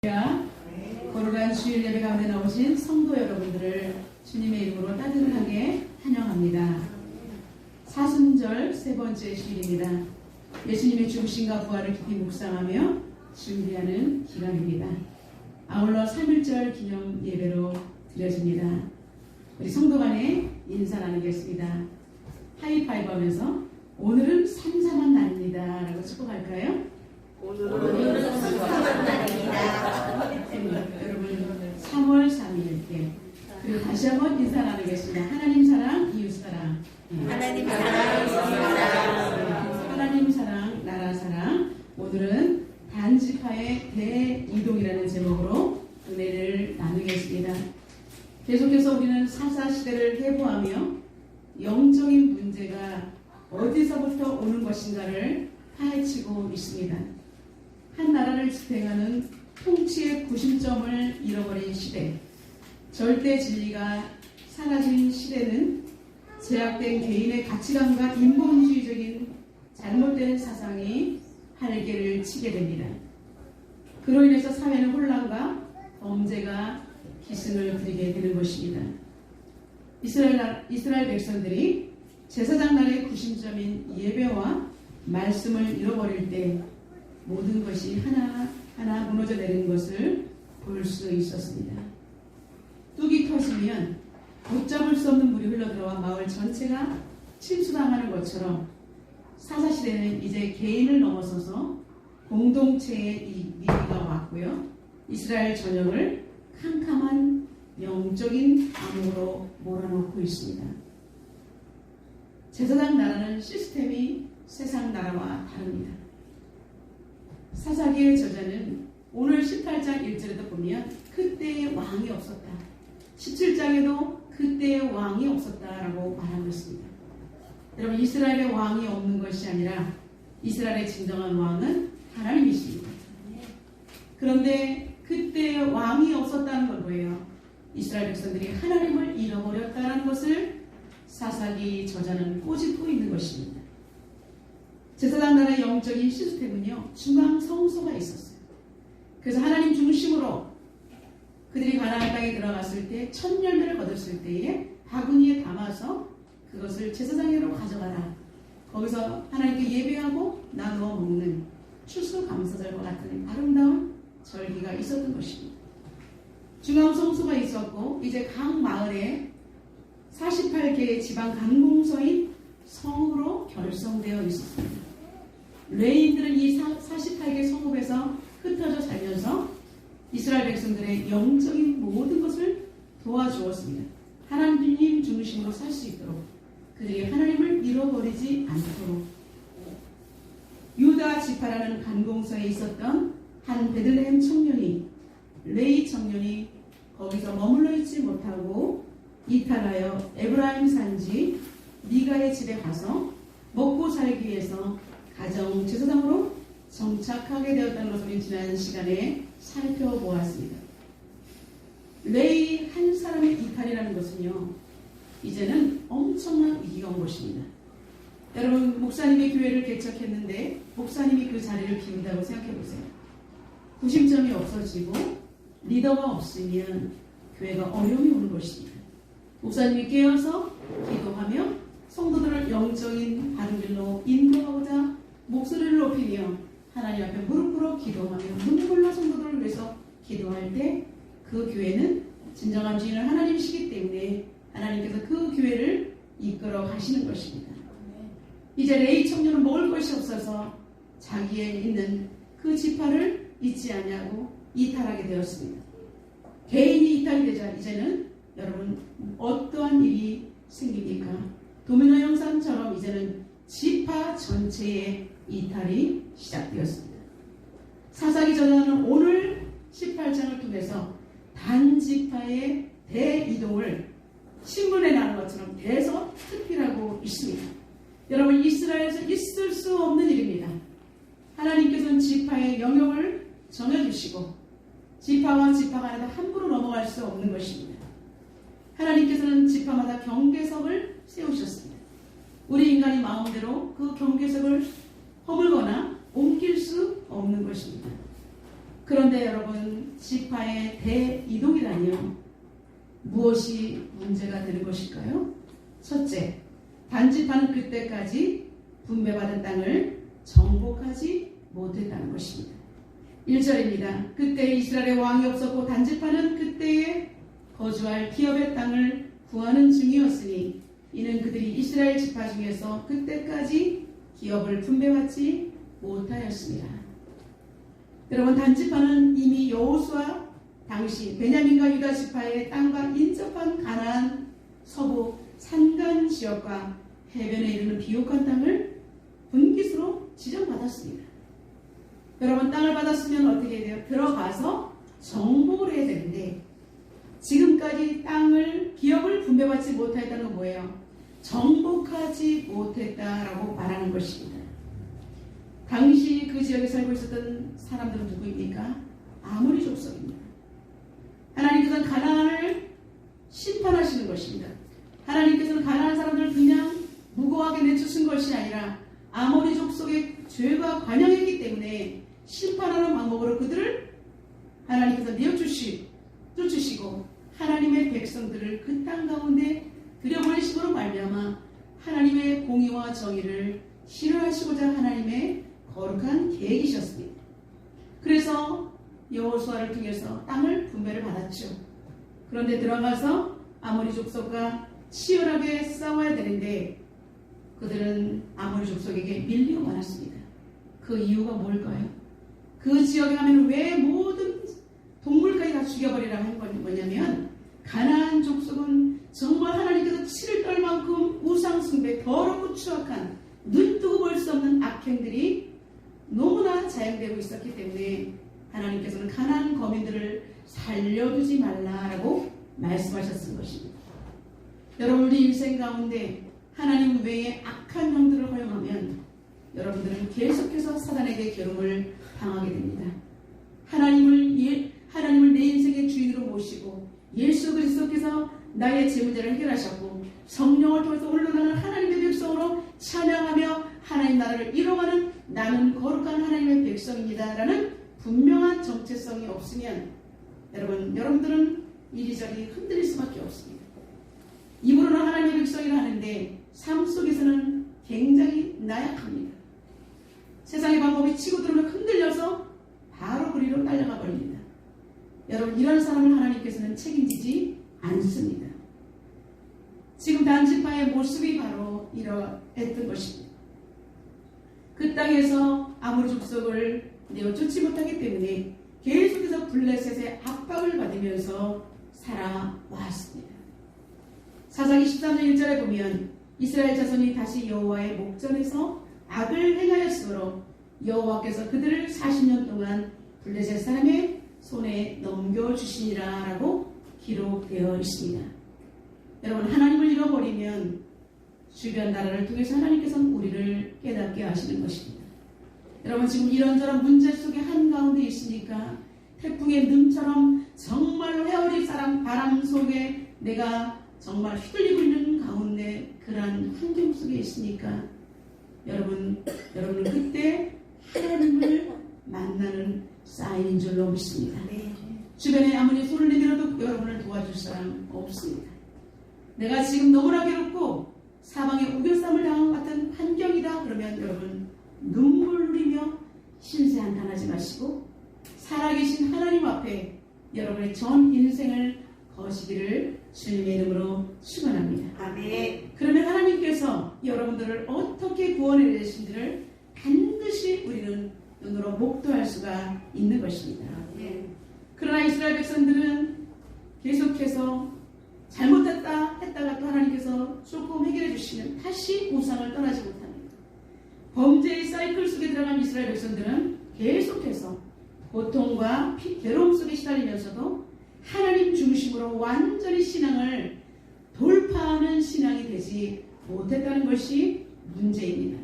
거룩한 주일 예배 가운데 나오신 성도 여러분들을 주님의 이름으로 따뜻하게 환영합니다. 사순절 세 번째 주일입니다. 예수님의 죽으심과 부활을 깊이 묵상하며 준비하는 기간입니다. 아울러 3.1절 기념 예배로 드려집니다. 우리 성도 간에 인사 나누겠습니다. 하이파이브 하면서 오늘은 삼삼한 날입니다 라고 축복할까요? 오늘은 삼삼한 날입니다. 여러분 3월 3일 그리고 다시 한번 인사 나누겠습니다. 하나님 사랑, 이웃 사랑. 하나님 사랑, 이웃 사랑. 하나님 사랑, 나라 사랑. 오늘은 단지파의 대이동이라는 제목으로 은혜를 나누겠습니다. 계속해서 우리는 사사시대를 회고하며 영적인 문제가 어디서부터 오는 것인가를 파헤치고 있습니다. 한 나라를 지탱하는 통치의 구심점을 잃어버린 시대, 절대 진리가 사라진 시대는 제약된 개인의 가치관과 인본주의적인 잘못된 사상이 활개를 치게 됩니다. 그로 인해서 사회는 혼란과 범죄가 기승을 부리게 되는 것입니다. 이스라엘 백성들이 제사장 날의 구심점인 예배와 말씀을 잃어버릴 때 모든 것이 하나하나 무너져 내리는 것을 볼 수 있었습니다. 뚝이 터지면 붙잡을 수 없는 물이 흘러들어와 마을 전체가 침수당하는 것처럼 사사시대는 이제 개인을 넘어서서 공동체의 위기가 왔고요. 이스라엘 전역을 캄캄한 영적인 암흑으로 몰아넣고 있습니다. 제사장 나라는 시스템이 세상 나라와 다릅니다. 사사기의 저자는 오늘 18장 1절에도 보면 그때의 왕이 없었다. 17장에도 그때의 왕이 없었다라고 말하고 있습니다. 여러분, 이스라엘의 왕이 없는 것이 아니라 이스라엘의 진정한 왕은 하나님이십니다. 그런데 그때의 왕이 없었다는 건 뭐예요? 이스라엘 백성들이 하나님을 잃어버렸다는 것을 사사기 저자는 꼬집고 있는 것입니다. 제사장 나라의 영적인 시스템은요, 중앙 성소가 있었어요. 그래서 하나님 중심으로 그들이 가나안 땅에 들어갔을 때 첫 열매를 거뒀을 때에 바구니에 담아서 그것을 제사장으로 가져가라. 거기서 하나님께 예배하고 나누어 먹는 추수감사절과 같은 아름다운 절기가 있었던 것입니다. 중앙 성소가 있었고 이제 각 마을에 48개의 지방 간공서인 성으로 결성되어 있었습니다. 레위인들은 이 48개 성읍에서 흩어져 살면서 이스라엘 백성들의 영적인 모든 것을 도와주었습니다. 하나님 중심으로 살 수 있도록, 그들이 하나님을 잃어버리지 않도록. 유다 지파라는 간공서에 있었던 한 베들레헴 청년이, 레위 청년이 거기서 머물러 있지 못하고 이탈하여 에브라임 산지 미가의 집에 가서 먹고 살기 위해서 가정 제사장으로 정착하게 되었다는 것을 우리 지난 시간에 살펴보았습니다. 레위 한 사람의 이탈이라는 것은요, 이제는 엄청난 위기가 온 것입니다. 여러분, 목사님이 교회를 개척했는데 목사님이 그 자리를 비운다고 생각해 보세요. 구심점이 없어지고 리더가 없으면 교회가 어려움이 오는 것입니다. 목사님이 깨어서 기도하며 성도들을 영적인 바른 길로 인도하고자 목소리를 높이며 하나님 앞에 무릎 꿇어 기도하며 눈물로 성도들을 위해서 기도할 때 그 교회는 진정한 주인은 하나님이시기 때문에 하나님께서 그 교회를 이끌어 가시는 것입니다. 이제 레위 청년은 먹을 것이 없어서 자기에 있는 그 지파를 잊지 않냐고 이탈하게 되었습니다. 개인이 이탈이 되자 이제는 여러분 어떠한 일이 생깁니까? 도미노 형상처럼 이제는 지파 전체의 이탈이 시작되었습니다. 사사기 저자는 오늘 18장을 통해서 단지파의 대이동을 신문에 나는 것처럼 대서특필하고 있습니다. 여러분, 이스라엘에서 있을 수 없는 일입니다. 하나님께서는 지파의 영역을 정해주시고 지파와 지파가 아니라 함부로 넘어갈 수 없는 것입니다. 하나님께서는 지파마다 경계석을 세우셨습니다. 우리 인간이 마음대로 그 경계석을 허물거나 옮길 수 없는 것입니다. 그런데 여러분, 지파의 대이동이라니요, 무엇이 문제가 되는 것일까요? 첫째, 단지파는 그때까지 분배받은 땅을 정복하지 못했다는 것입니다. 1절입니다. 그때 이스라엘의 왕이 없었고 단지파는 그때에 거주할 기업의 땅을 구하는 중이었으니 이는 그들이 이스라엘 지파 중에서 그때까지 기업을 분배받지 못하였습니다. 여러분, 단지파는 이미 여호수아 당시 베냐민과 유다 지파의 땅과 인접한 가나안 서부 산간 지역과 해변에 이르는 비옥한 땅을 분깃으로 지정받았습니다. 여러분, 땅을 받았으면 어떻게 돼요? 들어가서 정복을 해야 되는데 지금까지 땅을 기업을 분배받지 못했다는 건 뭐예요? 정복하지 못했다라고 말하는 것입니다. 당시 그 지역에 살고 있었던 사람들은 누구입니까? 아모리 족속입니다. 하나님께서는 가나안을 심판하시는 것입니다. 하나님께서는 가나안 사람들을 그냥 무고하게 내쫓은 것이 아니라 아모리 족속의 죄가 관영했기 때문에 심판하는 방법으로 그들을 하나님께서 쫓으시고 하나님의 백성들을 그 땅 가운데 들여보내심으로 말미암아 하나님의 공의와 정의를 실현하시고자 하나님의 거룩한 계획이셨습니다. 그래서 여호수아를 통해서 땅을 분배를 받았죠. 그런데 들어가서 아모리 족속과 치열하게 싸워야 되는데 그들은 아모리 족속에게 밀려 말았습니다. 그 이유가 뭘까요? 그 지역에 가면 왜 모든 동물까지 다 죽여버리라고 한 건 뭐냐면 가나안 족속은 정말 하나님께서 치를 떨 만큼 우상숭배, 더럽고 추악한 눈뜨고 볼 수 없는 악행들이 너무나 자행되고 있었기 때문에 하나님께서는 가나안 거민들을 살려두지 말라라고 말씀하셨을 것입니다. 여러분, 우리 인생 가운데 하나님 외에 악한 영들을 허용하면 여러분들은 계속해서 사단에게 괴로움을 당하게 됩니다. 하나님을 내 인생의 주인으로 모시고 예수 그리스도께서 나의 제 문제를 해결하셨고 성령을 통해서 올라가는 하나님의 백성으로 찬양하며 하나님 나라를 이뤄가는 나는 거룩한 하나님의 백성입니다 라는 분명한 정체성이 없으면 여러분들은 이리저리 흔들릴 수밖에 없습니다. 입으로는 하나님의 백성이라 하는데 삶 속에서는 굉장히 나약합니다. 세상의 방법이 치고 들어오면 흔들려서 바로 그리로 딸려가 버립니다. 여러분, 이런 사람을 하나님께서는 책임지지 않습니다. 지금 단지파의 모습이 바로 이러했던 것입니다. 그 땅에서 아모리 족속을 내어쫓지 못하기 때문에 계속해서 블레셋의 압박을 받으면서 살아왔습니다. 사사기 13장 1절에 보면 이스라엘 자손이 다시 여호와의 목전에서 악을 행하였으므로 여호와께서 그들을 40년 동안 블레셋 사람의 손에 넘겨주시니라 라고 기록되어 있습니다. 여러분, 하나님을 잃어버리면 주변 나라를 통해서 하나님께서는 우리를 깨닫게 하시는 것입니다. 여러분, 지금 이런저런 문제 속에 한가운데 있으니까 태풍의 능처럼 정말로 헤어릴 바람 속에 내가 정말 휘둘리고 있는 가운데 그러한 환경 속에 있으니까 여러분은 그때 하나님을 만나는 사인인 줄로 믿습니다. 주변에 아무리 손을 내밀어도 여러분을 도와줄 사람 없습니다. 내가 지금 너무나 괴롭고 사방에 우겨쌈을 당한 것 같은 환경이다 그러면 여러분 눈물 흘리며 신세 한탄하지 마시고 살아계신 하나님 앞에 여러분의 전 인생을 거시기를 주님의 이름으로 축원합니다. 아멘. 그러면 하나님께서 여러분들을 어떻게 구원해 내신지를 반드시 우리는 눈으로 목도할 수가 있는 것입니다. 그러나 이스라엘 백성들은 계속해서 잘못했다 했다가 또 하나님께서 조금 해결해 주시면 다시 우상을 떠나지 못합니다. 범죄의 사이클 속에 들어간 이스라엘 백성들은 계속해서 고통과 괴로움 속에 시달리면서도 하나님 중심으로 완전히 신앙을 돌파하는 신앙이 되지 못했다는 것이 문제입니다.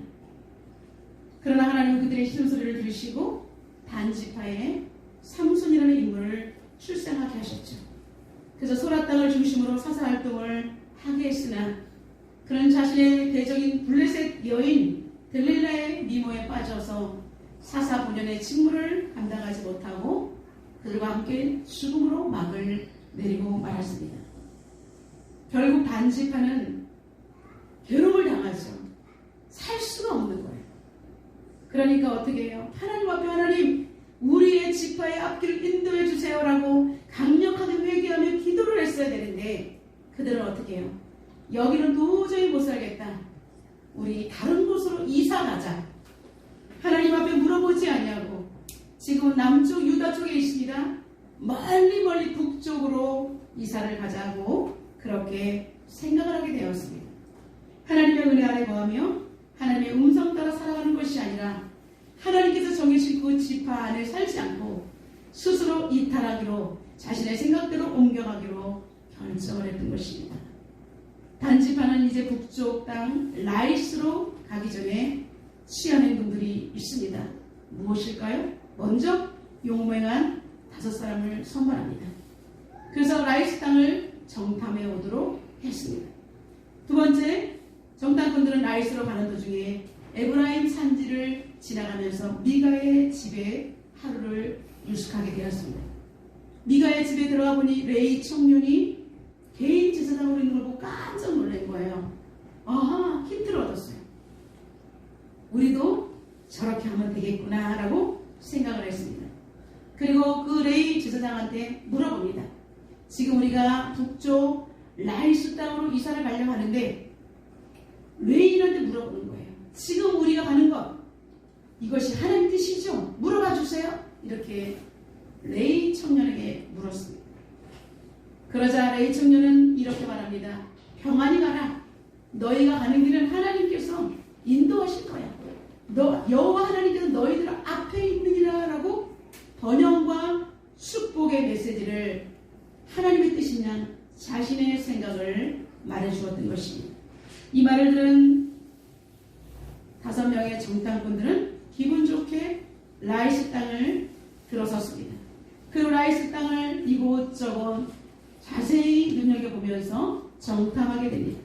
그러나 하나님은 그들의 신음소리를 들으시고 단지파에 삼손이라는 인물을 출생하게 하셨죠. 그래서 소라 땅을 중심으로 사사활동을 하게 했으나 그는 자신의 대적인 블레셋 여인 델릴라의 미모에 빠져서 사사본연의 직무를 감당하지 못하고 그들과 함께 죽음으로 막을 내리고 말았습니다. 결국 단지파는 괴로움을 당하죠. 살 수가 없는 거예요. 그러니까 어떻게 해요? 하나님 앞에 하나님 우리의 지파의 앞길을 인도해 주세요라고 강력하게 회개하며 기도를 했어야 되는데 그들은 어떻게 해요? 여기는 도저히 못 살겠다. 우리 다른 곳으로 이사 가자. 하나님 앞에 물어보지 아니하고 지금 남쪽 유다 쪽에 있습니다. 멀리 북쪽으로 이사를 가자고 그렇게 생각을 하게 되었습니다. 하나님의 은혜 아래 거하며 하나님의 음성 따라 살아가는 것이 아니라 하나님께서 정해주신 그 지파 안에 살지 않고 스스로 이탈하기로 자신의 생각대로 옮겨가기로 결정을 했던 것입니다. 단지파는 이제 북쪽 땅 라이스로 가기 전에 취한 행동들이 있습니다. 무엇일까요? 먼저 용맹한 5사람을 선발합니다. 그래서 라이스 땅을 정탐해 오도록 했습니다. 두 번째, 정탐꾼들은 라이스로 가는 도중에 에브라임 산지를 지나가면서 미가의 집에 하루를 유숙하게 되었습니다. 미가의 집에 들어가 보니 레이 청년이 개인 제사장으로 있는 걸 보고 깜짝 놀란 거예요. 아하, 힌트를 얻었어요. 우리도 저렇게 하면 되겠구나 라고 생각을 했습니다. 그리고 그 레이 제사장한테 물어봅니다. 지금 우리가 북쪽 라이스 땅으로 이사를 가려고 하는데 레이인한테 물어보는 거예요. 지금 우리가 가는 것 이것이 하나님 뜻이죠? 물어봐 주세요. 이렇게 레이 청년에게 물었습니다. 그러자 레이 청년은 이렇게 말합니다. 평안히 가라. 너희가 가는 길은 하나님께서 인도하실 거야. 여호와 하나님께서 너희들 앞에 있느니라 라고 번영과 축복의 메시지를 하나님의 뜻이냐 자신의 생각을 말해주었던 것입니다. 이 말을 들은 5명의 정탐꾼들은 기분 좋게 라이스 땅을 들어섰습니다. 그 라이스 땅을 이곳저곳 자세히 눈여겨보면서 정탐하게 됩니다.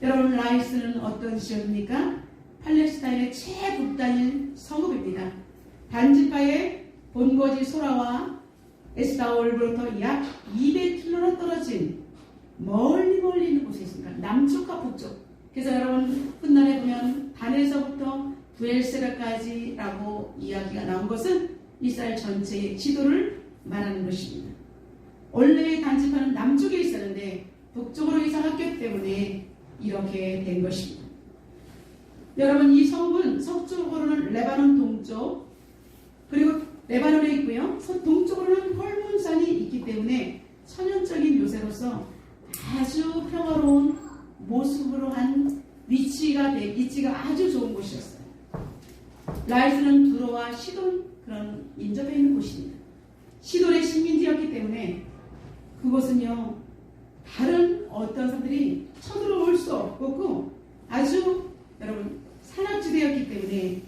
여러분, 라이스는 어떤 지역입니까? 팔레스타인의 최북단인 성읍입니다. 단지파의 본거지 소라와 에스타올로부터 약 200km나 떨어진 멀리 있는 곳에 있습니다. 남쪽과 북쪽. 그래서 여러분 훗날에 보면 단에서부터 부엘세라까지라고 이야기가 나온 것은 이스라엘 전체의 지도를 말하는 것입니다. 원래 단지파는 남쪽에 있었는데 북쪽으로 이사했기 때문에 이렇게 된 것입니다. 여러분, 이 성읍은 서쪽으로는 레바논 동쪽, 그리고 레바논에 있고요. 동쪽으로는 헐몬산이 있기 때문에 천연적인 요새로서 아주 평화로운 모습으로 한 위치가 아주 좋은 곳이었어요. 라이스는 두로와 시돈 그런 인접해 있는 곳입니다. 시돈의 식민지였기 때문에 그곳은요 다른 어떤 사람들이 쳐들어올 수 없고 아주 여러분 산악지대였기 때문에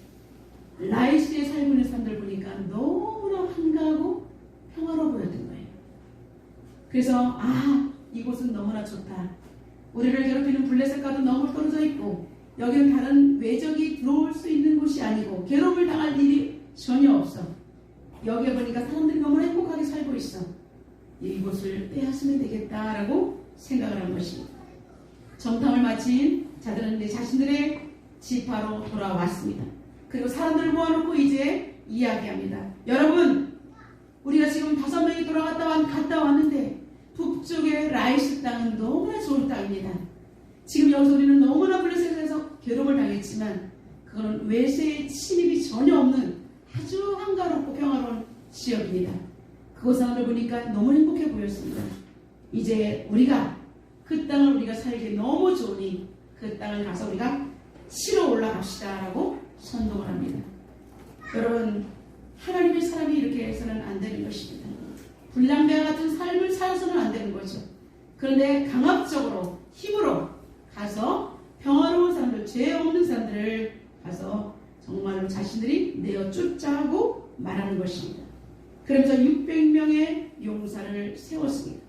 라이스에 살고 있는 사람들 보니까 너무나 한가하고 평화로워 보였던 거예요. 그래서 이곳은 너무나 좋다. 우리를 괴롭히는 블레셋과도 너무 떨어져 있고 여기는 다른 외적이 들어올 수 있는 곳이 아니고 괴롭을 당할 일이 전혀 없어. 여기에 보니까 사람들이 너무 행복하게 살고 있어. 이곳을 빼앗으면 되겠다라고 생각을 한 것입니다. 정탐을 마친 자들은 이제 자신들의 지파로 돌아왔습니다. 그리고 사람들을 모아놓고 이제 이야기합니다. 여러분, 우리가 지금 5명이 갔다 왔는데 북쪽의 라이스 땅은 너무나 좋은 땅입니다. 지금 여기서 우리는 너무나 블레셋에서 괴롭을 당했지만 그거는 외세의 침입이 전혀 없는 아주 한가롭고 평화로운 지역입니다. 그곳을 보니까 너무 행복해 보였습니다. 이제 우리가 그 땅을 우리가 살기 너무 좋으니 그 땅을 가서 우리가 치러 올라갑시다 라고 선동을 합니다. 여러분, 하나님의 사람이 이렇게 해서는 안 되는 것입니다. 불량배와 같은 삶을 살아서는 안 되는 거죠. 그런데 강압적으로 힘으로 가서 평화로운 사람들, 죄 없는 사람들을 가서 정말로 자신들이 내어 쫓자고 말하는 것입니다. 그러면서 600명의 용사를 세웠습니다.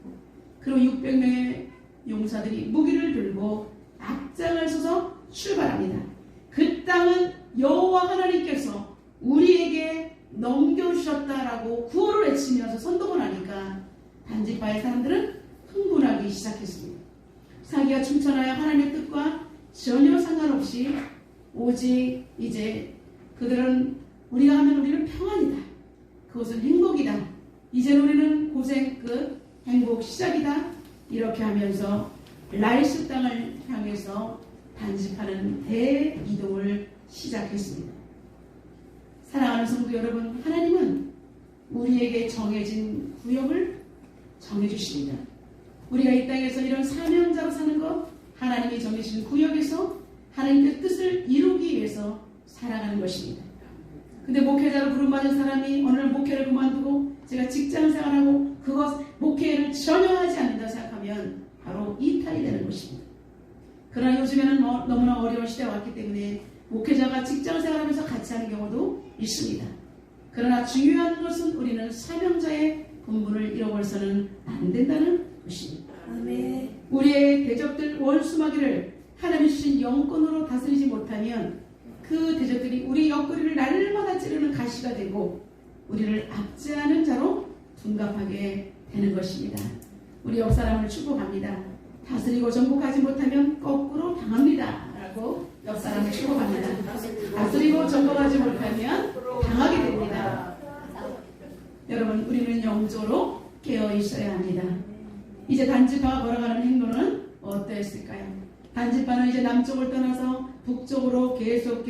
그리고 600명의 용사들이 무기를 들고 앞장을 서서 출발합니다. 그 땅은 여호와 하나님께서 우리에게 넘겨주셨다라고 구호를 외치면서 선동을 하니까 단지파의 사람들은 흥분하기 시작했습니다. 자기가 춤춰나야 하나님의 뜻과 전혀 상관없이 오직 이제 그들은 우리가 하면 우리는 평안이다. 그것은 행복이다. 이제 우리는 고생 끝, 행복 시작이다. 이렇게 하면서 라이스 땅을 향해서 단집하는 대이동을 시작했습니다. 사랑하는 성도 여러분, 하나님은 우리에게 정해진 구역을 정해주십니다. 우리가 이 땅에서 이런 사명자로 사는 것, 하나님이 정해주신 구역에서 하나님의 뜻을 이루기 위해서 살아가는 것입니다. 근데 목회자로 부름받은 사람이 오늘 목회를 그만두고 제가 직장생활하고 그것 목회를 전혀 하지 않는다 생각하면 바로 이탈이 되는 것입니다. 그러나 요즘에는 너무나 어려운 시대가 왔기 때문에 목회자가 직장생활하면서 같이 하는 경우도 있습니다. 그러나 중요한 것은 우리는 사명자의 본분을 잃어버려서는 안 된다는 것입니다. 아멘. 우리의 대적들 원수마귀를 하나님이 주신 영권으로 다스리지 못하면 그 대적들이 우리 옆구리를 날마다 찌르는 가시가 되고 우리를 압제하는 자로 둔갑하게 되는 것입니다. 우리 옆사람을 축복합니다. 다스리고 정복하지 못하면 거꾸로 당합니다. 라고 옆사람을 축복합니다. 다스리고 정복하지 못하면 당하게 됩니다. 여러분, 우리는 영적으로 깨어 있어야 합니다. 이제 단지파가 걸어가는 행로는 어떠했을까요? 단지파는 이제 남쪽을 떠나서 북쪽으로 계속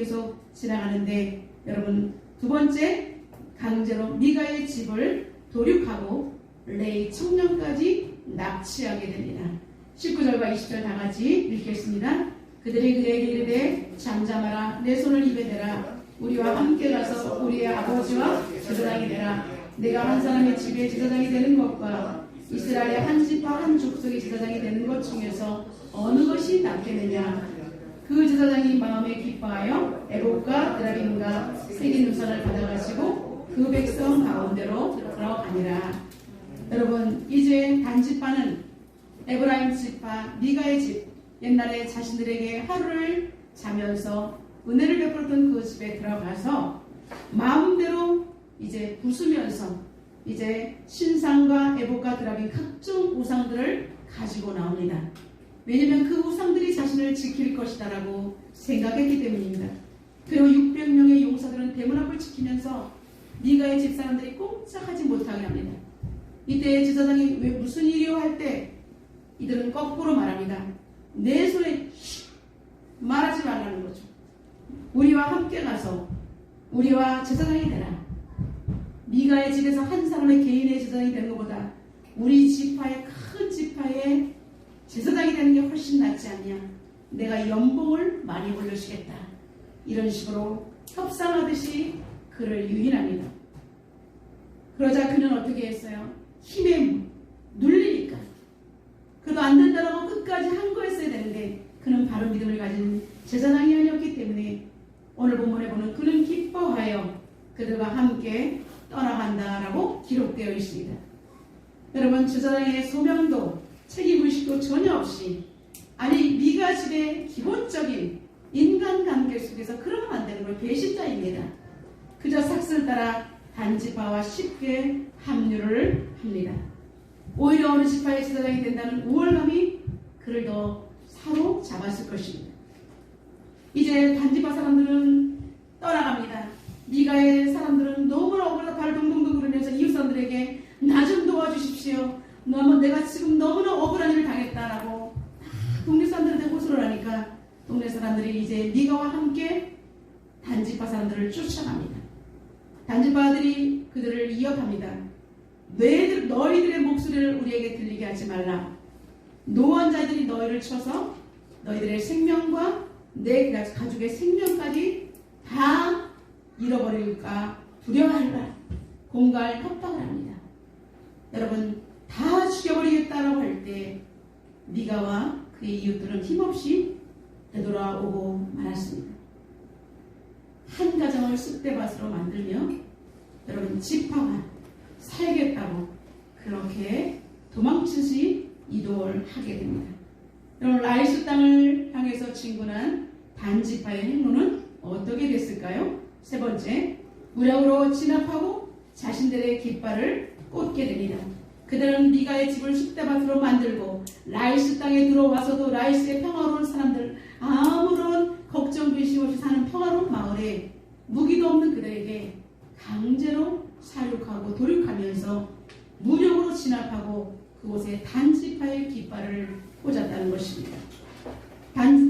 지나가는데 여러분, 두 번째 강제로 미가의 집을 도륙하고 레이 청년까지 납치하게 됩니다. 19절과 20절 다 같이 읽겠습니다. 그들이 그에게 이르되 잠잠하라, 내 손을 입에 대라, 우리와 함께 가서 우리의 아버지와 제사장이 되라. 내가 한 사람의 집에 제사장이 되는 것과 이스라엘의 한 집과 한 족속의 제사장이 되는 것 중에서 어느 것이 낫겠느냐. 그 제사장이 마음에 기뻐하여 에봇과 드라빔과 새긴 우산을 받아가지고 그 백성 가운데로 들어가니라. 여러분, 이제 단지파는 에브라임 지파 미가의 집, 옛날에 자신들에게 하루를 자면서 은혜를 베풀었던 그 집에 들어가서 마음대로 이제 부수면서 이제 신상과 에봇과 드라빔 각종 우상들을 가지고 나옵니다. 왜냐하면 그 우상들이 자신을 지킬 것이다라고 생각했기 때문입니다. 그리고 600명의 용사들은 대문 앞을 지키면서 미가의 집사람들이 꼼짝하지 못하게 합니다. 이때 제사장이 왜 무슨 일이요 할 때 이들은 거꾸로 말합니다. 내 손에 말하지 말라는 거죠. 우리와 함께 가서 우리와 제사장이 되라. 미가의 집에서 한 사람의 개인의 제사장이 되는 것보다 우리 지파의 큰 지파의 제사장이 되는 게 훨씬 낫지 않냐. 내가 연봉을 많이 올려주겠다. 이런 식으로 협상하듯이 그를 유인합니다. 그러자 그는 어떻게 했어요? 힘에 눌리니까. 그래도 안 된다라고 끝까지 한 거였어야 되는데 그는 바른 믿음을 가진 제사장이 아니었기 때문에 오늘 본문에 보는 그는 기뻐하여 그들과 함께 떠나간다라고 기록되어 있습니다. 여러분, 제사장의 소명도 책임의식도 전혀 없이, 아니 미가 집의 기본적인 인간관계 속에서 그러면 안 되는 걸 배신자입니다. 그저 삭슬 따라 단지파와 쉽게 합류를 합니다. 오히려 어느 지파의 제사장이 된다는 우월감이 그를 더 사로잡았을 것입니다. 이제 단지파 사람들은 떠나갑니다. 미가의 사람들은 너무나 억울하다 발 동동동 그러면서 이웃 사람들에게 나 좀 도와주십시오. 내가 지금 너무나 억울한 일을 당했다라고 동네 사람들한테 호소를 하니까 동네 사람들이 이제 미가와 함께 단지파 사람들을 쫓아갑니다. 단지파들이 그들을 위협합니다. 너희들의 목소리를 우리에게 들리게 하지 말라. 노한 자들이 너희를 쳐서 너희들의 생명과 내 가족의 생명까지 다 잃어버릴까 두려워하라. 공갈 협박을 합니다. 여러분, 다 죽여버리겠다라고 할 때 미가와 그의 이웃들은 힘없이 되돌아오고 말았습니다. 한 가정을 쑥대밭으로 만들며 여러분 지파가 살겠다고 그렇게 도망치듯이 이동을 하게 됩니다. 여러분, 라이스 땅을 향해서 진군한 단지파의 행로는 어떻게 됐을까요? 세 번째, 무력으로 진압하고 자신들의 깃발을 꽂게 됩니다. 그들은 미가의 집을 쑥대밭으로 만들고 라이스 땅에 들어와서도 라이스의 평화로운 사람들, 아무런 걱정 근심 없이 사는 평화로운 마을에 무기도 없는 그들에게 강제로 사륙하고 도륙하면서 무력으로 진압하고 그곳에 단지파의 깃발을 꽂았다는 것입니다.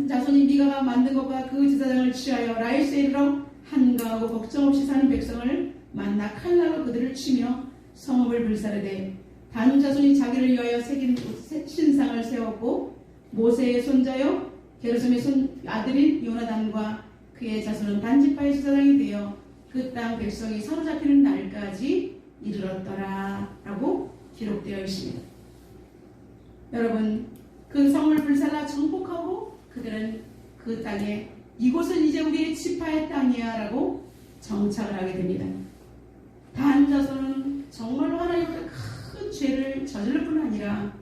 자손이 미가가 만든 것과 그 제사장을 취하여 라이스에 이르러 한가하고 걱정 없이 사는 백성을 만나 칼날로 그들을 치며 성읍을 불사르되 단 자손이 자기를 위하여 새긴 신상을 세웠고 모세의 손자요 게르솜의 아들인 요나단과 그의 자손은 단지파의 제사장이 되어 그 땅 백성이 사로잡히는 날까지 이르렀더라 라고 기록되어 있습니다. 여러분, 그 성을 불살라 정복하고 그들은 그 땅에 이곳은 이제 우리의 지파의 땅이야 라고 정착을 하게 됩니다. 단 자손은 정말로 하나님께 큰 죄를 저질를 뿐 아니라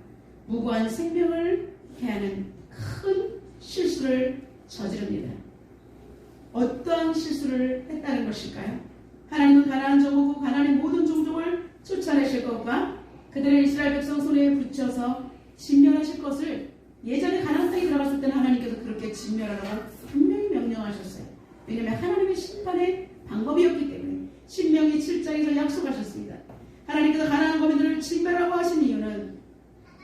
무고한 생명을 해하는 큰 실수를 저지릅니다. 어떠한 실수를 했다는 것일까요? 하나님은 가나안 정복 후 가나안의 모든 종족을 쫓아내실 것과 그들의 이스라엘 백성 손에 붙여서 진멸하실 것을 예전에 가나안 땅에 들어갔을 때는 하나님께서 그렇게 진멸하라고 분명히 명령하셨어요. 왜냐하면 하나님의 심판의 방법이었기 때문에 신명기 7장에서 약속하셨습니다. 하나님께서 가나안 거민들을 진멸하고 하신 이유는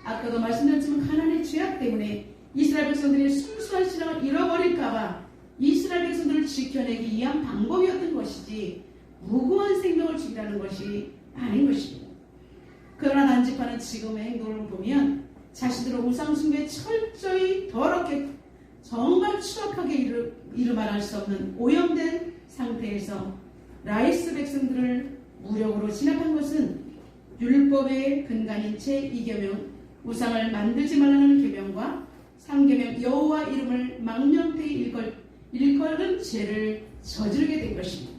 아까도 말씀드렸지만 가나안의 죄악 때문에 이스라엘 백성들이 순수한 신앙을 잃어버릴까봐 이스라엘 백성들을 지켜내기 위한 방법이었던 것이지 무고한 생명을 죽이라는 것이 아닌 것입니다. 그러나 단지파는 지금의 행동을 보면 자신들의 우상숭배에 철저히 더럽게 정말 추악하게 이루 말할 수 없는 오염된 상태에서 라이스 백성들을 무력으로 진압한 것은 율법의 근간인 제2계명 우상을 만들지 말라는 계명과 3계명 여호와 이름을 망령되이 일컬은 죄를 저지르게 된 것입니다.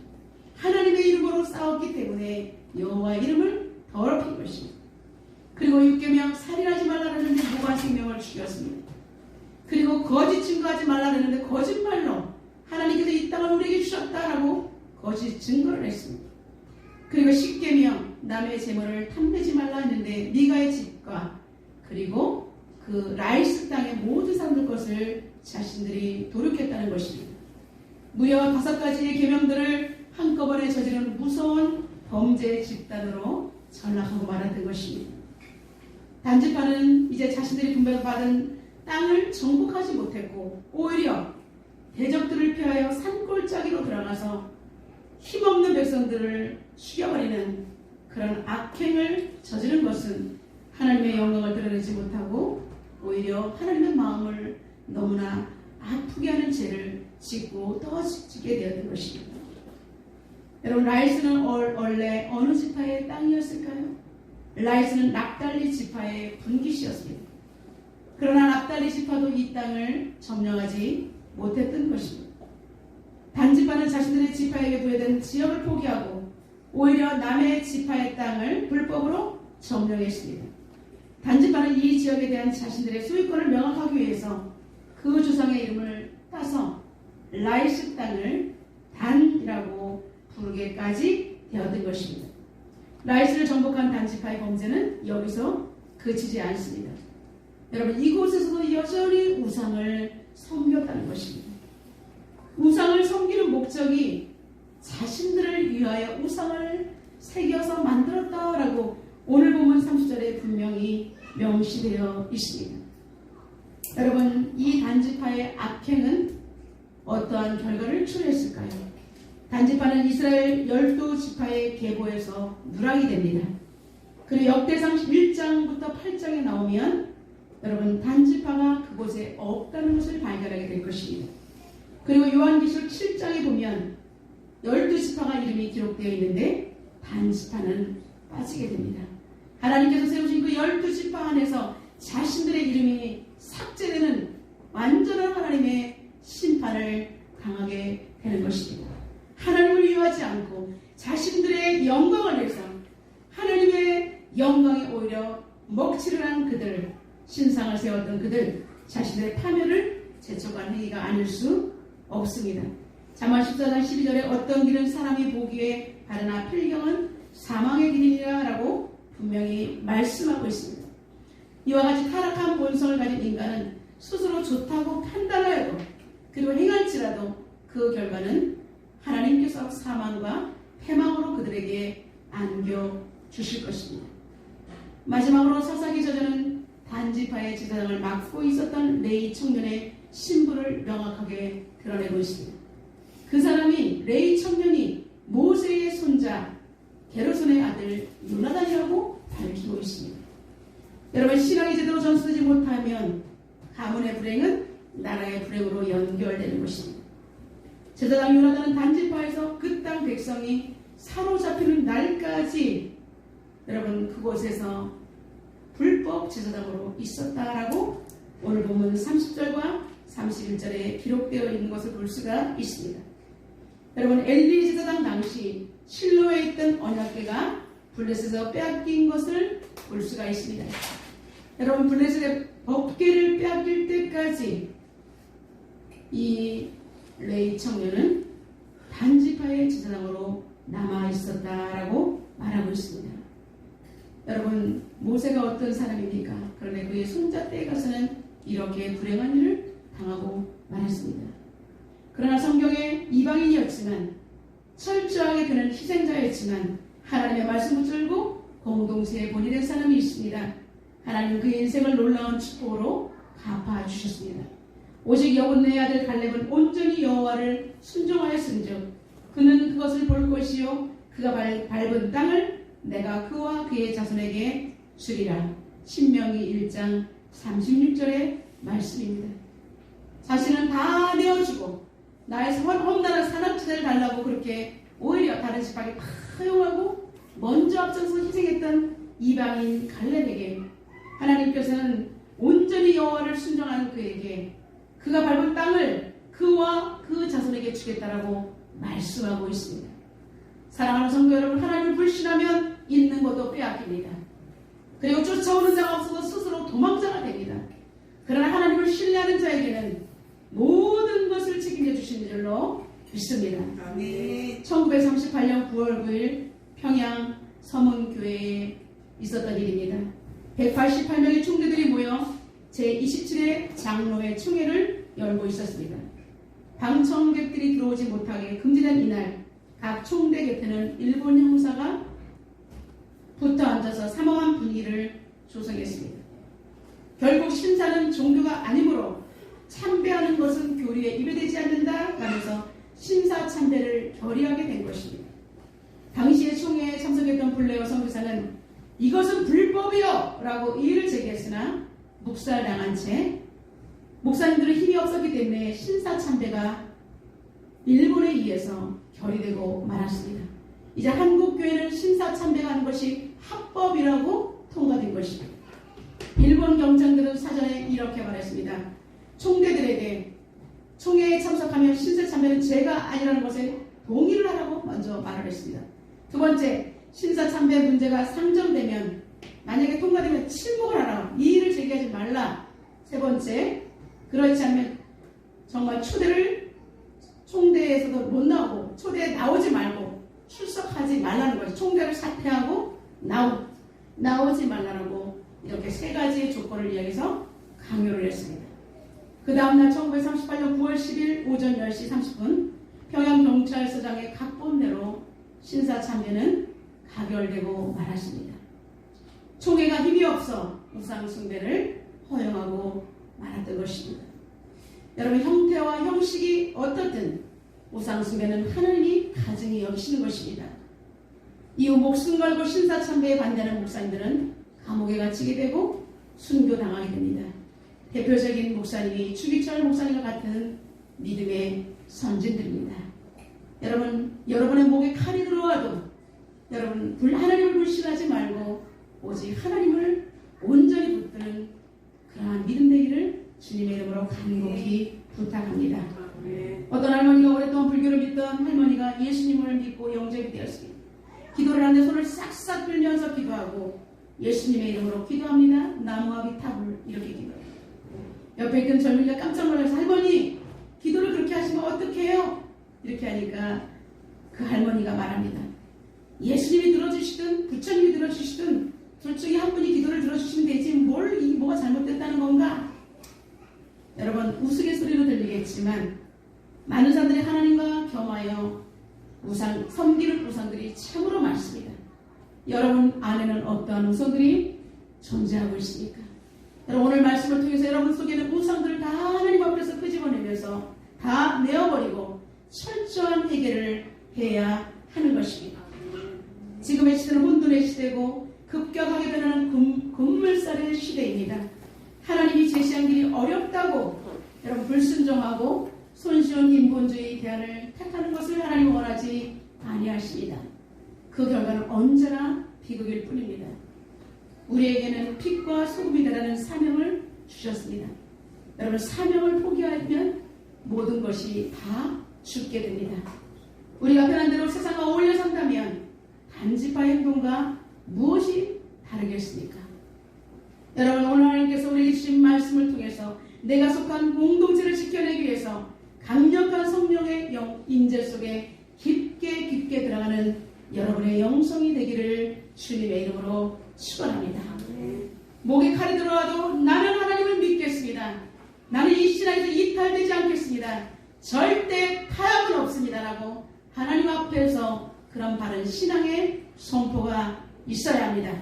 하나님의 이름으로 싸웠기 때문에 여호와 이름을 더럽힌 것입니다. 그리고 6계명 살인하지 말라는 무고한 생명을 죽였습니다. 그리고 거짓 증거하지 말라는데 거짓말로 하나님께서 이 땅을 우리에게 주셨다라고 거짓 증거를 했습니다. 그리고 10계명 남의 재물을 탐내지 말라 했는데 미가의 집과 그리고 그 라이스 땅의 모든 사람들 것을 자신들이 도륙했다는 것입니다. 무려 5가지의 계명들을 한꺼번에 저지르는 무서운 범죄 집단으로 전락하고 말았던 것입니다. 단지파는 이제 자신들이 분배받은 땅을 정복하지 못했고 오히려 대적들을 피하여 산골짜기로 들어가서 힘없는 백성들을 죽여버리는 그런 악행을 저지른 것은 하나님의 영광을 드러내지 못하고 오히려 하나님의 마음을 너무나 아프게 하는 죄를 짓고 또 짓게 되었던 것입니다. 여러분, 라이스는 원래 어느 지파의 땅이었을까요? 라이스는 납달리 지파의 분기시였습니다. 그러나 납달리 지파도 이 땅을 점령하지 못했던 것입니다. 단지파는 자신들의 지파에게 부여된 지역을 포기하고 오히려 남의 지파의 땅을 불법으로 점령했습니다. 단지파는 이 지역에 대한 자신들의 소유권을 명확하기 위해서 그 조상의 이름을 따서 라이스 땅을 단이라고 부르게까지 되었던 것입니다. 라이스를 정복한 단지파의 범죄는 여기서 그치지 않습니다. 여러분, 이곳에서도 여전히 우상을 섬겼다는 것입니다. 우상을 섬기는 목적이 자신들을 위하여 우상을 새겨서 만들었다라고 오늘 본문 30절에 분명히 명시되어 있습니다. 여러분, 이 단지파의 악행은 어떠한 결과를 초래했을까요? 단지파는 이스라엘 12지파의 계보에서 누락이 됩니다. 그리고 역대상 1장부터 8장에 나오면 여러분, 단지파가 그곳에 없다는 것을 발견하게 될 것입니다. 그리고 요한계시록 7장에 보면 12지파가 이름이 기록되어 있는데 단지파는 빠지게 됩니다. 하나님께서 세우신 그 12지파 안에서 자신들의 이름이 삭제되는 완전한 하나님의 심판을 당하게 되는 것입니다. 하나님을 위하지 않고 자신들의 영광을 위해서 하나님의 영광에 오히려 먹칠을 한 그들, 신상을 세웠던 그들 자신들의 파멸을 재촉한 행위가 아닐 수 없습니다. 잠언 14장 12절에 어떤 길은 사람이 보기에 바르나 필경은 사망의 길이니라 라고 분명히 말씀하고 있습니다. 이와 같이 타락한 본성을 가진 인간은 스스로 좋다고 판단하여도 그리고 행할지라도 그 결과는 하나님께서 사망과 패망으로 그들에게 안겨주실 것입니다. 마지막으로 사사기 저자는 단지파의 제사장을 맡고 있었던 레위 청년의 신분을 명확하게 드러내고 있습니다. 그 사람이 레위 청년이 모세의 손자 게르손의 아들 요나단이라고 밝히고 있습니다. 여러분, 신앙이 제대로 전수되지 못하면 가문의 불행은 나라의 불행으로 연결되는 것입니다. 제사장 요나단은 단지파에서 그 땅 백성이 사로잡히는 날까지 여러분 그곳에서 불법 제사장으로 있었다라고 오늘 본문 30절과 31절에 기록되어 있는 것을 볼 수가 있습니다. 여러분, 엘리 제사장 당시 실로에 있던 언약궤가 블레셋에서 빼앗긴 것을 볼 수가 있습니다. 여러분, 블레셋의 법궤를 빼앗길 때까지 이 레위 청년은 단지파의 제사장으로 남아 있었다라고 말하고 있습니다. 여러분, 모세가 어떤 사람입니까? 그런데 그의 손자 때에 가서는 이렇게 불행한 일을 당하고 말했습니다. 그러나 성경에 이방인이었지만 철저하게 그는 희생자였지만 하나님의 말씀 붙들고 공동체에 본이 된 사람이 있습니다. 하나님 그의 인생을 놀라운 축복으로 갚아주셨습니다. 오직 여분의 아들 갈렙은 온전히 여호와를 순종하였은즉 그는 그것을 볼 것이요 그가 밟은 땅을 내가 그와 그의 자손에게 주리라. 신명기 1장 36절의 말씀입니다. 자신은 다 내어주고 나의 험난한 산악지대를 달라고 그렇게 오히려 다른 지파에게 허용하고 먼저 앞서서 희생했던 이방인 갈렙에게 하나님께서는 온전히 여호와를 순종하는 그에게 그가 밟은 땅을 그와 그 자손에게 주겠다라고 말씀하고 있습니다. 사랑하는 성도 여러분, 하나님을 불신하면 있는 것도 빼앗깁니다. 그리고 쫓아오는 자가 없어서 스스로 도망자가 됩니다. 그러나 하나님을 신뢰하는 자에게는 모든 것을 책임져 주시는 줄로 믿습니다. 아멘. 1938년 9월 9일 평양 서문교회에 있었던 일입니다. 188명의 총대들이 모여 제27회 장로회 총회를 열고 있었습니다. 방청객들이 들어오지 못하게 금지된 이날 각 총대 곁에는 일본 형사가 붙어 앉아서 삼엄한 분위기를 조성했습니다. 결국 심사는 종교가 아니므로 참배하는 것은 교리에 입에되지 않는다 라면서 심사 참배를 결의하게 된 것입니다. 당시에 총회에 참석했던 블레어 선교사는 이것은 불법이요 라고 이의를 제기했으나 묵살당한 채 목사님들은 힘이 없었기 때문에 심사 참배가 일본에 의해서 결의되고 말았습니다. 이제 한국교회는 심사 참배하는 것이 합법이라고 통과된 것입니다. 일본 경찰들은 사전에 이렇게 말했습니다. 총대들에게 총회에 참석하면 심사 참배는 죄가 아니라는 것에 동의를 하라고 먼저 말을 했습니다. 두 번째, 심사 참배 문제가 상정되면 만약에 통과되면 침묵을 하라. 이의를 제기하지 말라. 세 번째, 그렇지 않으면 정말 초대를 총대에서도 못 나오고 초대에 나오지 말고 출석하지 말라는 거죠. 총대를 사퇴하고 나오지 말라고 이렇게 세 가지의 조건을 이야기해서 강요를 했습니다. 그 다음날 1938년 9월 10일 오전 10시 30분 평양경찰서장의 각본대로 신사 참배는 가결되고 말았습니다. 총회가 힘이 없어 우상 숭배를 허용하고 말았던 것입니다. 여러분, 형태와 형식이 어떻든 우상 숭배는 하나님이 가증히 여기시는 것입니다. 이후 목숨 걸고 신사 참배에 반대하는 목사님들은 감옥에 갇히게 되고 순교당하게 됩니다. 대표적인 목사님이 주기철 목사님과 같은 믿음의 선진들입니다. 여러분의 목에 칼이 들어와도 여러분 하나님을 불신하지 말고 오직 하나님을 온전히 붙드는 그러한 믿음 되기를 주님의 이름으로 간곡히 부탁합니다. 어떤 할머니가 오랫동안 불교를 믿던 할머니가 예수님을 믿고 영접이 되었습니다. 기도를 하는데 손을 싹싹 들면서 기도하고 예수님의 이름으로 기도합니다. 나무와 비탑을 이렇게 기도합니다. 옆에 있던 젊은이가 깜짝 놀라서 할머니 기도를 그렇게 하시면 어떡해요? 이렇게 하니까 그 할머니가 말합니다. 예수님이 들어주시든 부처님이 들어주시든 둘 중에 한 분이 기도를 들어주시면 되지 뭐가 잘못됐다는 건가? 여러분 우스갯소리로 들리겠지만 많은 사람들이 하나님과 겸하여 섬기는 우상들이 참으로 많습니다. 여러분 안에는 어떠한 우상들이 존재하고 있습니까? 여러분 오늘 말씀을 통해서 여러분 속에는 우상들을 다 하나님 앞에서 끄집어내면서 다 내어버리고 철저한 해결을 해야 하는 것입니다. 지금의 시대는 혼돈의 시대고 급격하게 변하는 금물살의 시대입니다. 하나님이 제시한 길이 어렵다고 여러분 불순종하고 손쉬운 인본주의 대안을 택하는 것을 하나님은 원하지 아니하십니다. 그 결과는 언제나 비극일 뿐입니다. 우리에게는 빛과 소금이 되라는 사명을 주셨습니다. 여러분 사명을 포기하면 모든 것이 다 죽게 됩니다. 우리가 편한 대로 세상과 어울려 산다면 단지파의 행동과 무엇이 다르겠습니까? 여러분 오늘 하나님께서 우리에게 주신 말씀을 통해서 내가 속한 공동체를 지켜내기 위해서 강력한 성령의 인재 속에 깊게 들어가는 여러분의 영성이 되기를 주님의 이름으로 축원합니다. 목에 칼이 들어와도 나는 하나님을 믿겠습니다. 나는 이 신앙에서 이탈되지 않겠습니다. 절대 타협은 없습니다라고 하나님 앞에서 그런 바른 신앙의 선포가 있어야 합니다.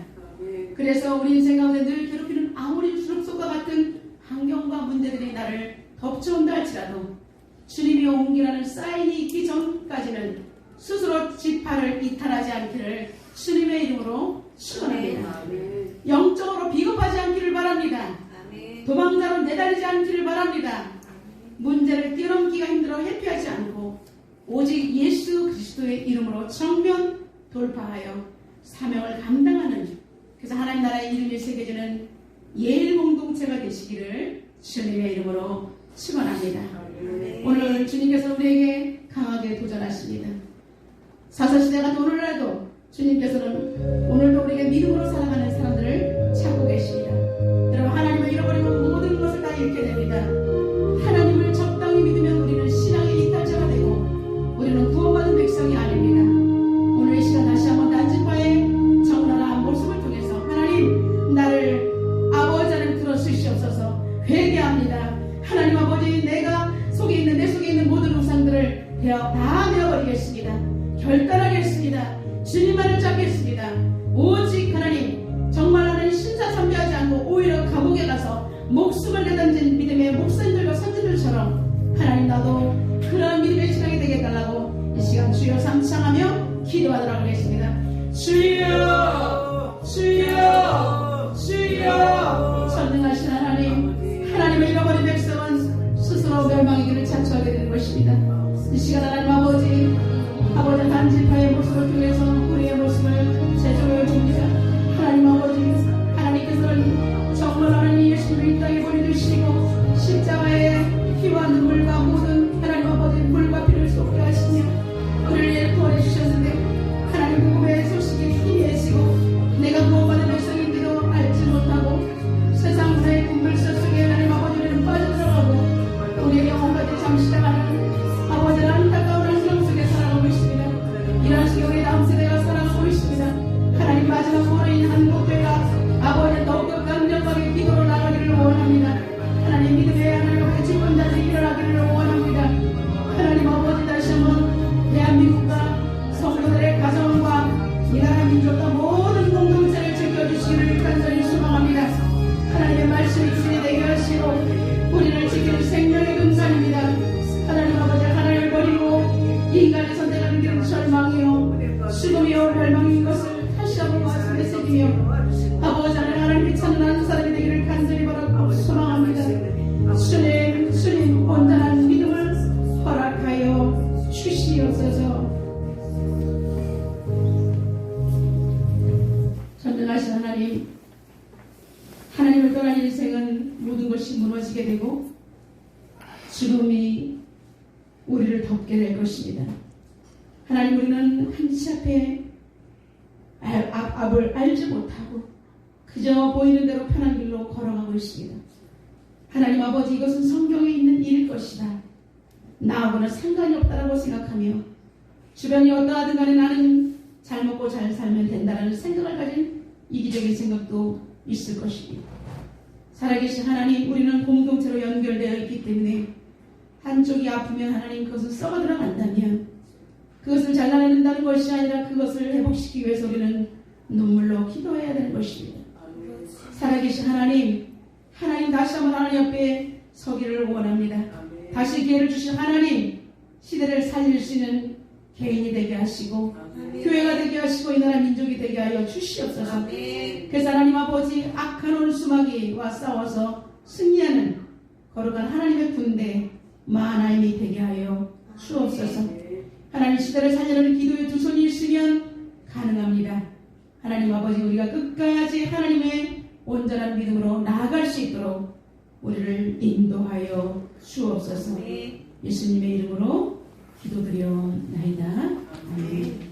그래서 우리 인생 가운데 늘 괴롭히는 아무리 주룩속과 같은 환경과 문제들이 나를 덮쳐온다 할지라도 주님이 옹기라는 사인이 있기 전까지는 스스로 지파를 이탈하지 않기를 주님의 이름으로 축원합니다. 영적으로 비겁하지 않기를 바랍니다. 도망자로 내달리지 않기를 바랍니다. 문제를 뛰어넘기가 힘들어 회피하지 않고 오직 예수 그리스도의 이름으로 정면 돌파하여 사명을 감당하는 그래서 하나님 나라의 이름이 새겨지는 예일 공동체가 되시기를 주님의 이름으로 축원합니다. 오늘 주님께서 우리에게 강하게 도전하십니다. 사사시대가 오늘날도 주님께서는 오늘도 우리에게 믿음으로 살아가는 사람들을 찾고 계십니다. 여러분 하나님을 잃어버리면 모든 것을 다 잃게 됩니다. 하나님을 적당히 믿으면 우리는 신앙의 이탈자가 되고 우리는 구원받은 백성이 아닙니다. 오늘 이 시간 다시 한번 단지파의 정나라한 모습을 통해서 하나님 나를 아버지 안에 들어주시옵소서 회개합니다. 하나님 아버지 내가 내 속에 있는 모든 우상들을 다 내어버리겠습니다. 결단하겠습니다. 주님만을 잡겠습니다. 오직 하나님 정말 하나님 신사참배하지 않고 오히려 감옥에 가서 목숨을 내던진 믿음의 목사님들과 선지들처럼 하나님 나도 그런 믿음의 신앙이 되게 해달라고 이 시간 주여 삼창하며 기도하도록 하겠습니다. 주여 주여 주여 전능하신 하나님을 잃어버린 백성은 스스로 멸망의 길을 자초하게 되는 것입니다. 이 시간 하나님 아버지 단지파의 모습을 통해서 우리의 모습을 제조해 봅니다. 하나님 아버지 하나님께서는 정말 하나님 예수님을 이 땅에 보내주시고 십자가의 피와 눈물과 모든 하나님 아버지 물과 피를 쏟게 하시며 우리를 구원해 주셨는데 하나님 복음의 소식이 희미해지고 내가 구원받은 백성인지도 알지 못하고 세상 문화의 군불서 속에 하나님 아버지는 빠져들어가고 우리의 영혼까지 잠시나가는 아버지는 안타까운 한성 속에 살아가고 있습니다. 이런 식의 우리 다음 세대가 살아가고 있습니다. 하나님 마지막 후로인 한국교회가 아버지 더욱더 강력하게 기도로 나가기를 원합니다. 하나님 믿음의 하나님 집권자들이 일어나기를 원합니다. 하나님 아버지 다시 한번 대한민국과 성도들의 가정과 이 나라 민족과 모든 공동체를 지켜주시기를 간절히 소망합니다. 하나님의 말씀이 주님 되게 하시고 우리를 지키는 생명의 근간입니다. 하나님 아버지 하나님을 버리고 인간의 선택하는 길은 절망이요 죽음이요 멸망인 것을 다시 한번 말씀에 새기며 아버지 하나님을 찾는 한 사람이 되기를 간절히 바라고 소망합니다. 주님 온전한 믿음을 허락하여 주시옵소서. 전능하신 하나님을 떠난 인생은 모든 것이 무너지게 되고 죽음이 우리를 덮게 될 것입니다. 하나님 우리는 한치 앞에 앞을 알지 못하고 그저 보이는 대로 편한 길로 걸어가고 있습니다. 하나님 아버지 이것은 성경에 있는 일일 것이다. 나하고는 상관이 없다라고 생각하며 주변이 어떠하든 간에 나는 잘 먹고 잘 살면 된다라는 생각을 가진 이기적인 생각도 있을 것입니다. 살아계신 하나님, 우리는 공동체로 연결되어 있기 때문에 한쪽이 아프면 하나님 그것을 썩어 들어간다면 그것을 잘라내는다는 것이 아니라 그것을 회복시키기 위해서 우리는 눈물로 기도해야 되는 것입니다. 살아계신 하나님, 하나님 다시 한번 하나님 앞에 서기를 원합니다. 다시 기회를 주신 하나님, 시대를 살릴 수 있는 개인이 되게 하시고 교회가 되게 하시고 이 나라 민족이 되게 하여 주시옵소서. 그래서 하나님 아버지, 악한 원수마귀와 싸워서 승리하는 거룩한 하나님의 군대 마하나임이 되게 하여 주옵소서. 하나님, 시대를 살리려는 기도의 두 손이 있으면 가능합니다. 하나님 아버지, 우리가 끝까지 하나님의 온전한 믿음으로 나아갈 수 있도록 우리를 인도하여 주옵소서. 예수님의 이름으로 기도드려나이다. 아멘.